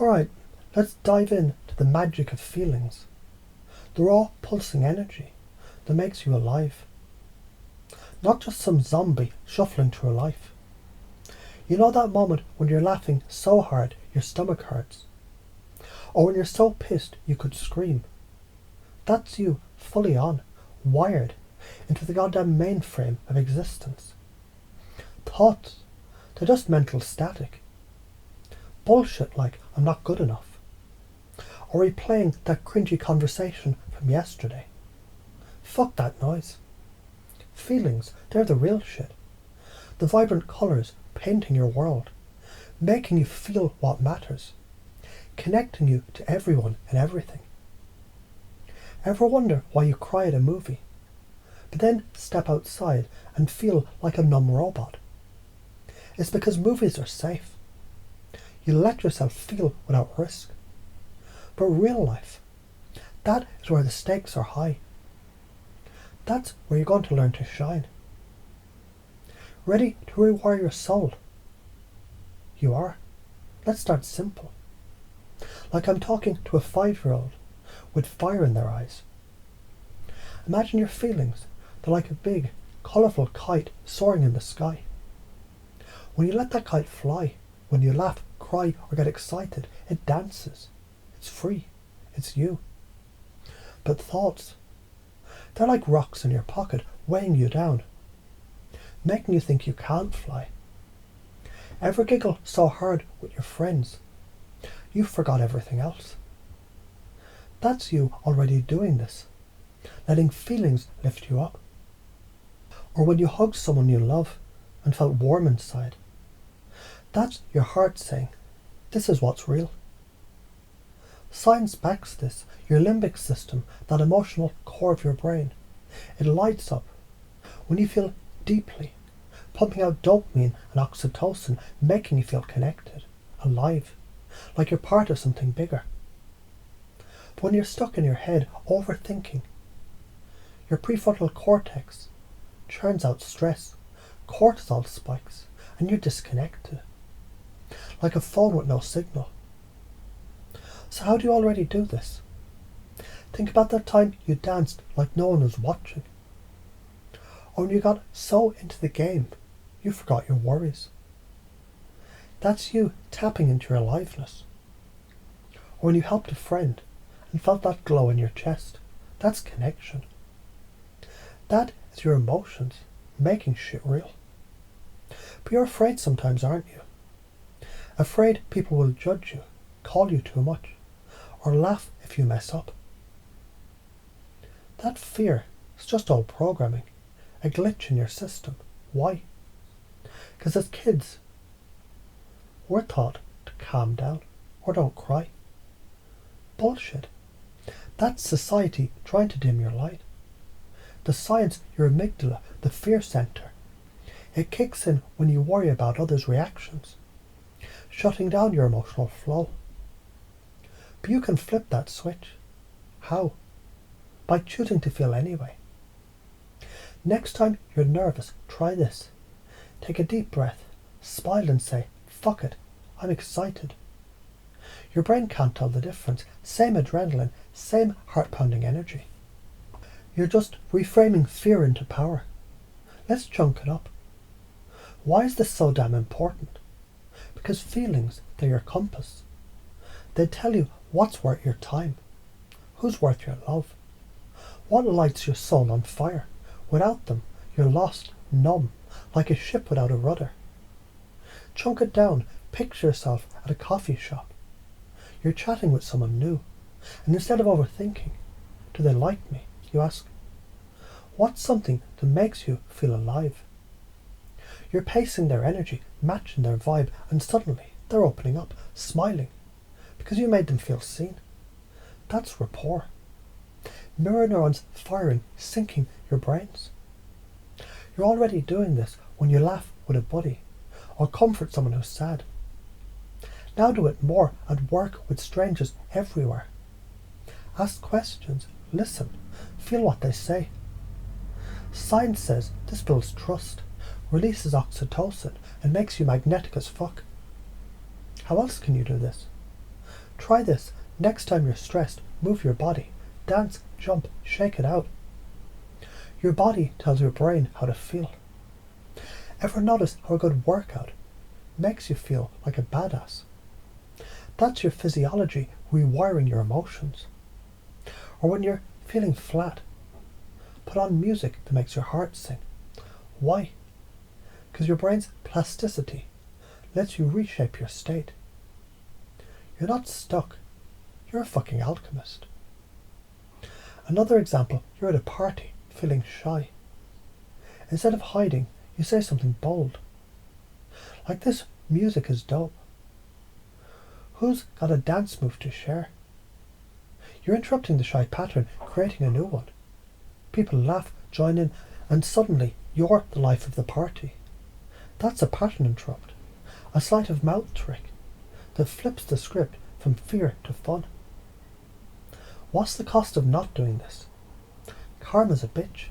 Alright, let's dive in to the magic of feelings. The raw pulsing energy that makes you alive. Not just some zombie shuffling through life. You know that moment when you're laughing so hard your stomach hurts? Or when you're so pissed you could scream? That's you, fully on, wired into the goddamn mainframe of existence. Thoughts, they're just mental static. Bullshit like I'm not good enough. Or replaying that cringy conversation from yesterday. Fuck that noise. Feelings, they're the real shit. The vibrant colours painting your world, making you feel what matters, connecting you to everyone and everything. Ever wonder why you cry at a movie, but then step outside and feel like a numb robot? It's because movies are safe. You let yourself feel without risk. But real life, that is where the stakes are high. That's where you're going to learn to shine. Ready to rewire your soul? You are. Let's start simple. Like I'm talking to a 5-year-old with fire in their eyes. Imagine your feelings. They're like a big, colourful kite soaring in the sky. When you let that kite fly, when you laugh, cry or get excited, it dances. It's free. It's you. But thoughts, they're like rocks in your pocket, weighing you down, making you think you can't fly. Ever giggle so hard with your friends, you forgot everything else? That's you already doing this, letting feelings lift you up. Or when you hugged someone you love and felt warm inside, that's your heart saying, this is what's real. Science backs this. Your limbic system, that emotional core of your brain, it lights up when you feel deeply, pumping out dopamine and oxytocin, making you feel connected, alive, like you're part of something bigger. But when you're stuck in your head, overthinking, your prefrontal cortex churns out stress, cortisol spikes, and you're disconnected, like a phone with no signal. So how do you already do this? Think about that time you danced like no one was watching. Or when you got so into the game, you forgot your worries. That's you tapping into your aliveness. Or when you helped a friend and felt that glow in your chest, that's connection. That is your emotions making shit real. But you're afraid sometimes, aren't you? Afraid people will judge you, call you too much, or laugh if you mess up. That fear is just old programming, a glitch in your system. Why? Because as kids, we're taught to calm down or don't cry. Bullshit. That's society trying to dim your light. The science, your amygdala, the fear center, it kicks in when you worry about others' reactions, shutting down your emotional flow. But you can flip that switch. How? By choosing to feel anyway. Next time you're nervous, try this. Take a deep breath, smile and say, fuck it, I'm excited. Your brain can't tell the difference. Same adrenaline, same heart-pounding energy. You're just reframing fear into power. Let's chunk it up. Why is this so damn important? Because feelings, they're your compass. They tell you what's worth your time, who's worth your love, what lights your soul on fire. Without them, you're lost, numb, like a ship without a rudder. Chunk it down. Picture yourself at a coffee shop. You're chatting with someone new, and instead of overthinking, do they like me? You ask, what's something that makes you feel alive? You're pacing their energy, matching their vibe, and suddenly they're opening up, smiling, because you made them feel seen. That's rapport. Mirror neurons firing, syncing your brains. You're already doing this when you laugh with a buddy or comfort someone who's sad. Now do it more at work with strangers everywhere. Ask questions, listen, feel what they say. Science says this builds trust, releases oxytocin, and makes you magnetic as fuck. How else can you do this? Try this. Next time you're stressed, move your body. Dance, jump, shake it out. Your body tells your brain how to feel. Ever notice how a good workout makes you feel like a badass? That's your physiology rewiring your emotions. Or when you're feeling flat, put on music that makes your heart sing. Why? Because your brain's plasticity lets you reshape your state. You're not stuck. You're a fucking alchemist. Another example, you're at a party, feeling shy. Instead of hiding, you say something bold. Like, this music is dope. Who's got a dance move to share? You're interrupting the shy pattern, creating a new one. People laugh, join in, and suddenly you're the life of the party. That's a pattern interrupt, a sleight of mouth trick that flips the script from fear to fun. What's the cost of not doing this? Karma's a bitch.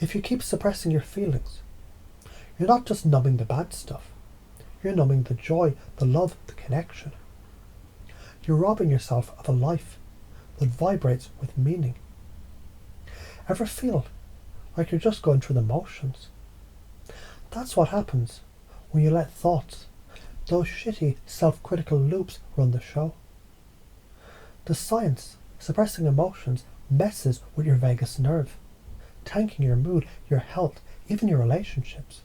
If you keep suppressing your feelings, you're not just numbing the bad stuff. You're numbing the joy, the love, the connection. You're robbing yourself of a life that vibrates with meaning. Ever feel like you're just going through the motions? That's what happens when you let thoughts, those shitty self-critical loops, run the show. The science suppressing emotions messes with your vagus nerve, tanking your mood, your health, even your relationships.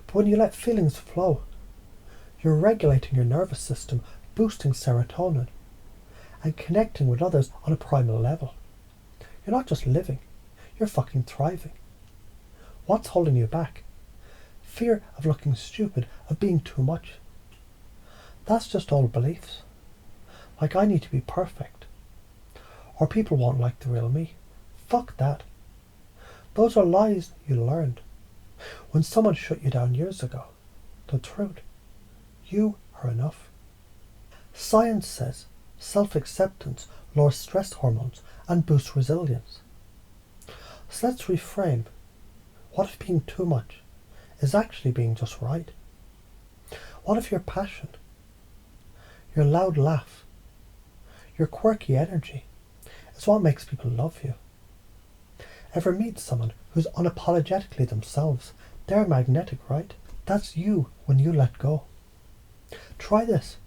But when you let feelings flow, you're regulating your nervous system, boosting serotonin, and connecting with others on a primal level. You're not just living, you're fucking thriving. What's holding you back? Fear of looking stupid, of being too much. That's just old beliefs. Like, I need to be perfect, or people won't like the real me. Fuck that. Those are lies you learned when someone shut you down years ago. The truth. You are enough. Science says self-acceptance lowers stress hormones and boosts resilience. So let's reframe. What if being too much is actually being just right? What if your passion, your loud laugh, your quirky energy is what makes people love you? Ever meet someone who's unapologetically themselves? They're magnetic, right? That's you when you let go. Try this.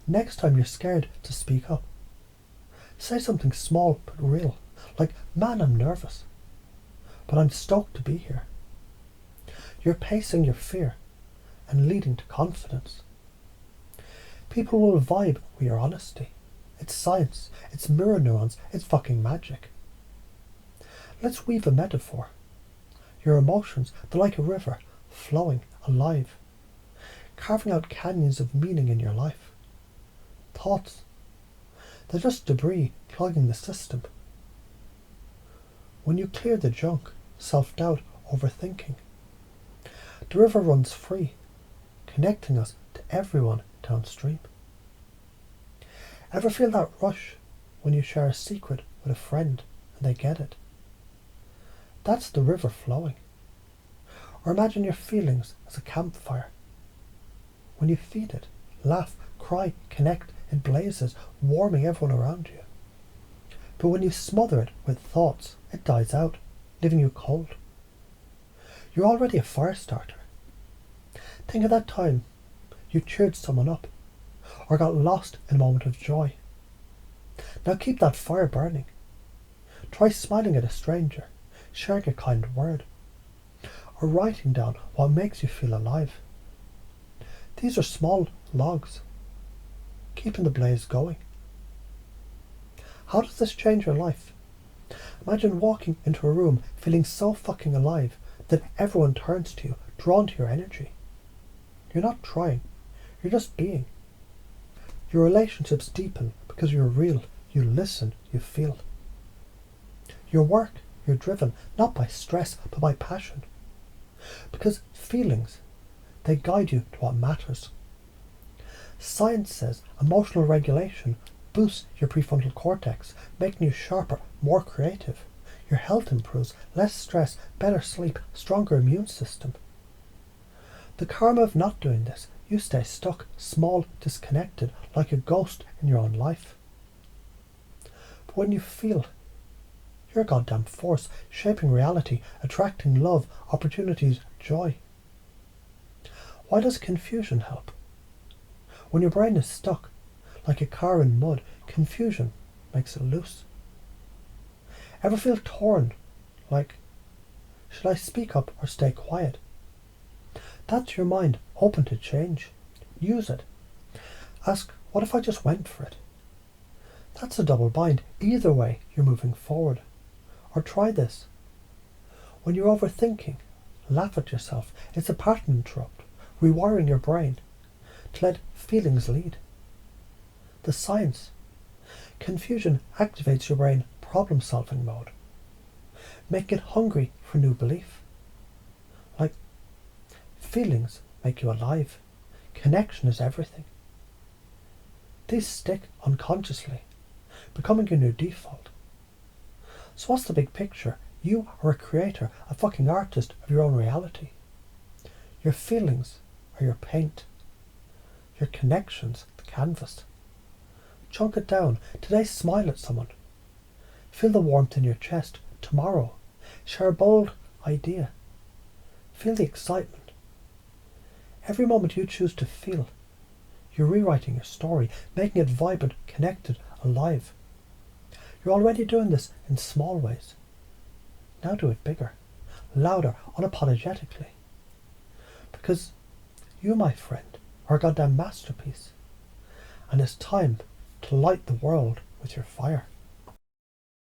Next time you're scared to speak up, say something small but real, like, man, I'm nervous, but I'm stoked to be here. You're pacing your fear and leading to confidence. People will vibe with your honesty. It's science, it's mirror neurons, it's fucking magic. Let's weave a metaphor. Your emotions, they're like a river, flowing, alive, carving out canyons of meaning in your life. Thoughts, they're just debris clogging the system. When you clear the junk, self-doubt, overthinking, the river runs free, connecting us to everyone downstream. Ever feel that rush when you share a secret with a friend and they get it? That's the river flowing. Or imagine your feelings as a campfire. When you feed it, laugh, cry, connect, it blazes, warming everyone around you. But when you smother it with thoughts, it dies out, leaving you cold. You're already a fire starter. Think of that time you cheered someone up, or got lost in a moment of joy. Now keep that fire burning. Try smiling at a stranger, sharing a kind word, or writing down what makes you feel alive. These are small logs, keeping the blaze going. How does this change your life? Imagine walking into a room feeling so fucking alive that everyone turns to you, drawn to your energy. You're not trying, you're just being. Your relationships deepen because you're real, you listen, you feel. Your work, you're driven not by stress but by passion. Because feelings, they guide you to what matters. Science says emotional regulation boosts your prefrontal cortex, making you sharper, more creative. Your health improves, less stress, better sleep, stronger immune system. The karma of not doing this You stay stuck, small, disconnected, like a ghost in your own life. But when you feel, you're a goddamn force, shaping reality, attracting love, opportunities, joy. Why does confusion help? When your brain is stuck, like a car in mud, confusion makes it loose. Ever feel torn, like, should I speak up or stay quiet? That's your mind, open to change. Use it. Ask, what if I just went for it? That's a double bind. Either way, you're moving forward. Or try this. When you're overthinking, laugh at yourself. It's a pattern interrupt, rewiring your brain to let feelings lead. The science. Confusion activates your brain problem-solving mode. Make it hungry for new belief. Like, feelings make you alive. Connection is everything. These stick unconsciously, becoming your new default. So what's the big picture? You are a creator, a fucking artist of your own reality. Your feelings are your paint. Your connections, the canvas. Chunk it down. Today, smile at someone. Feel the warmth in your chest. Tomorrow, share a bold idea. Feel the excitement. Every moment you choose to feel, you're rewriting your story, making it vibrant, connected, alive. You're already doing this in small ways. Now do it bigger, louder, unapologetically. Because you, my friend, are a goddamn masterpiece. And it's time to light the world with your fire.